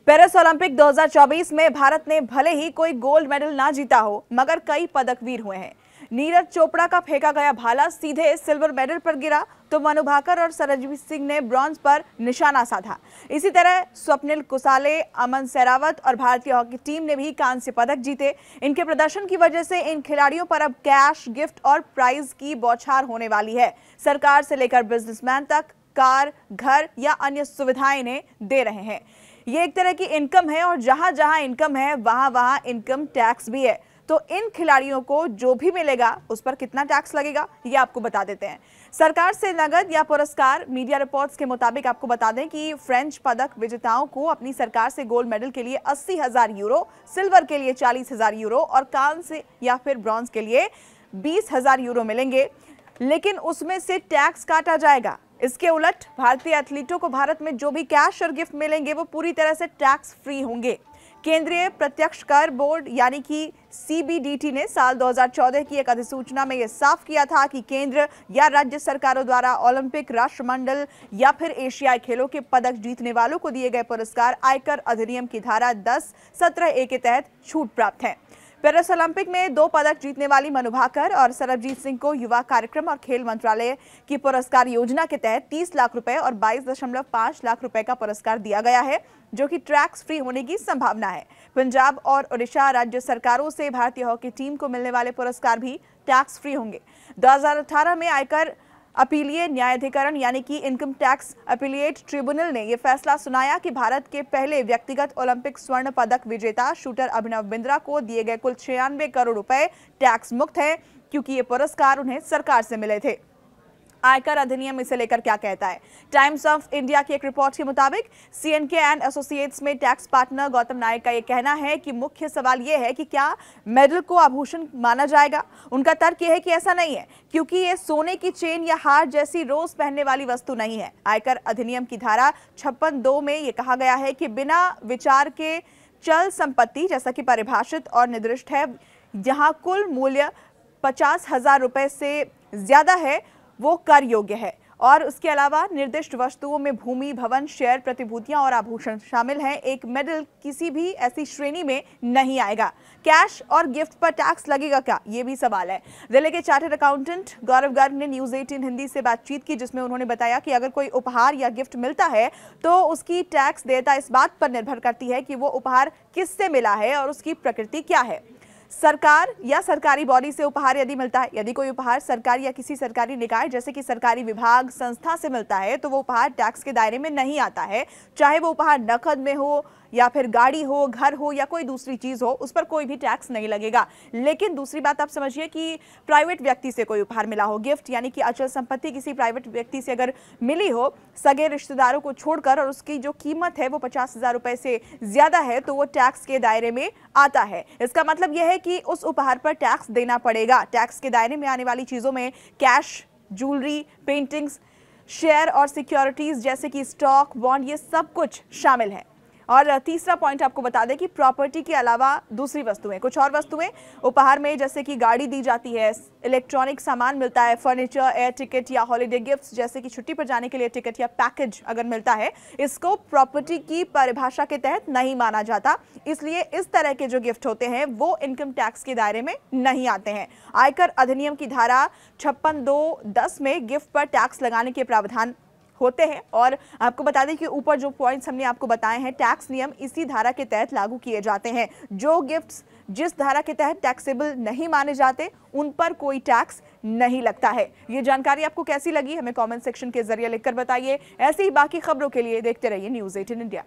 Paris Olympic 2024 में भारत ने भले ही कोई गोल्ड मेडल ना जीता हो, मगर कई पदकवीर हुए हैं। नीरज चोपड़ा का फेंका गया भाला सीधे सिल्वर मेडल पर गिरा, तो मनु भाकर और सरबजीत सिंह ने ब्रॉन्ज पर निशाना साधा। इसी तरह स्वप्निल कुसाले, अमन सेरावत और भारतीय हॉकी टीम ने भी कांस्य पदक जीते। इनके प्रदर्शन की वजह से इन खिलाड़ियों पर अब कैश, गिफ्ट और प्राइज की बौछार होने वाली है। सरकार से लेकर बिजनेसमैन तक कार, घर या अन्य सुविधाएं इन्हें दे रहे हैं। ये एक तरह की इनकम है और जहां जहां इनकम है वहां इनकम टैक्स भी है। तो इन खिलाड़ियों को जो भी मिलेगा उस पर कितना टैक्स लगेगा ये आपको बता देते हैं। सरकार से नगद या पुरस्कार। मीडिया रिपोर्ट्स के मुताबिक आपको बता दें कि फ्रेंच पदक विजेताओं को अपनी सरकार से गोल्ड मेडल के लिए 80,000 यूरो, सिल्वर के लिए 40,000 यूरो और कांस्य या फिर ब्रॉन्ज के लिए 20,000 यूरो मिलेंगे, लेकिन उसमें से टैक्स काटा जाएगा। इसके उलट भारतीय एथलीटों को भारत में जो भी कैश और गिफ्ट मिलेंगे वो पूरी तरह से टैक्स फ्री होंगे। केंद्रीय प्रत्यक्ष कर बोर्ड यानी कि सीबीडीटी ने साल 2014 की एक अधिसूचना में यह साफ किया था कि केंद्र या राज्य सरकारों द्वारा ओलंपिक, राष्ट्रमंडल या फिर एशियाई खेलों के पदक जीतने वालों को दिए गए पुरस्कार आयकर अधिनियम की धारा 10(17)(a) के तहत छूट प्राप्त है। पेरिस ओलंपिक में 2 पदक जीतने वाली मनु भाकर और सरबजीत सिंह को युवा कार्यक्रम और खेल मंत्रालय की पुरस्कार योजना के तहत 30 लाख रुपए और 22.5 लाख रुपए का पुरस्कार दिया गया है, जो कि टैक्स फ्री होने की संभावना है। पंजाब और ओडिशा राज्य सरकारों से भारतीय हॉकी टीम को मिलने वाले पुरस्कार भी टैक्स फ्री होंगे। 2018 में आयकर अपीलीय न्यायाधिकरण यानी कि इनकम टैक्स अपीलिएट ट्रिब्यूनल ने यह फैसला सुनाया कि भारत के पहले व्यक्तिगत ओलंपिक स्वर्ण पदक विजेता शूटर अभिनव बिंद्रा को दिए गए कुल 96 करोड़ रुपए टैक्स मुक्त है, क्योंकि ये पुरस्कार उन्हें सरकार से मिले थे। आयकर अधिनियम इसे लेकर क्या कहता है? टाइम्स ऑफ इंडिया की एक रिपोर्ट के मुताबिक सीएनके एंड एसोसिएट्स में टैक्स पार्टनर गौतम नायक का यह कहना है कि मुख्य सवाल यह है कि क्या मेडल को आभूषण माना जाएगा। उनका तर्क यह है कि ऐसा नहीं है, क्योंकि ये सोने की चेन या हार जैसी रोज पहनने वाली वस्तु नहीं है। आयकर अधिनियम की धारा 56(2) में यह कहा गया है कि बिना विचार के चल संपत्ति, जैसा कि परिभाषित और निर्दिष्ट है, जहां कुल मूल्य 50,000 रुपए से ज्यादा है वो कर योग्य है, और उसके अलावा निर्दिष्ट वस्तुओं में भूमि, भवन, शेयर, प्रतिभूतियां और आभूषण शामिल हैं। एक मेडल किसी भी ऐसी श्रेणी में नहीं आएगा। कैश और गिफ्ट पर टैक्स लगेगा क्या, ये भी सवाल है। दिल्ली के चार्टर्ड अकाउंटेंट गौरव गर्ग ने न्यूज़ 18 हिंदी से बातचीत की, जिसमें उन्होंने बताया कि अगर कोई उपहार या गिफ्ट मिलता है तो उसकी टैक्स देयता इस बात पर निर्भर करती है कि वो उपहार किससे मिला है और उसकी प्रकृति क्या है। सरकार या सरकारी बॉडी से उपहार यदि मिलता है, यदि कोई उपहार सरकार या किसी सरकारी निकाय जैसे कि सरकारी विभाग, संस्था से मिलता है, तो वो उपहार टैक्स के दायरे में नहीं आता है। चाहे वो उपहार नकद में हो या फिर गाड़ी हो, घर हो या कोई दूसरी चीज हो, उस पर कोई भी टैक्स नहीं लगेगा। लेकिन दूसरी बात आप समझिए कि प्राइवेट व्यक्ति से कोई उपहार मिला हो, गिफ्ट यानी कि अचल संपत्ति किसी प्राइवेट व्यक्ति से अगर मिली हो, सगे रिश्तेदारों को छोड़कर, और उसकी जो कीमत है वो 50,000 रुपए से ज्यादा है, तो वो टैक्स के दायरे में आता है। इसका मतलब यह है कि उस उपहार पर टैक्स देना पड़ेगा। टैक्स के दायरे में आने वाली चीजों में कैश, ज्वेलरी, पेंटिंग्स, शेयर और सिक्योरिटीज जैसे कि स्टॉक, बॉन्ड, ये सब कुछ शामिल है। और तीसरा पॉइंट आपको बता दें कि प्रॉपर्टी के अलावा दूसरी वस्तुएं, कुछ और वस्तुएं उपहार में जैसे कि गाड़ी दी जाती है, इलेक्ट्रॉनिक सामान मिलता है, फर्नीचर, एयर टिकट या हॉलिडे गिफ्ट्स जैसे कि छुट्टी पर जाने के लिए टिकट या पैकेज अगर मिलता है, इसको प्रॉपर्टी की परिभाषा के तहत नहीं माना जाता। इसलिए इस तरह के जो गिफ्ट होते हैं वो इनकम टैक्स के दायरे में नहीं आते हैं। आयकर अधिनियम की धारा 56(2)(10) में गिफ्ट पर टैक्स लगाने के प्रावधान होते हैं। और आपको बता दें कि ऊपर जो पॉइंट्स हमने आपको बताए हैं, टैक्स नियम इसी धारा के तहत लागू किए जाते हैं। जो गिफ्ट्स जिस धारा के तहत टैक्सेबल नहीं माने जाते उन पर कोई टैक्स नहीं लगता है। ये जानकारी आपको कैसी लगी हमें कमेंट सेक्शन के जरिए लिखकर बताइए। ऐसी ही बाकी खबरों के लिए देखते रहिए न्यूज़ 18 इंडिया।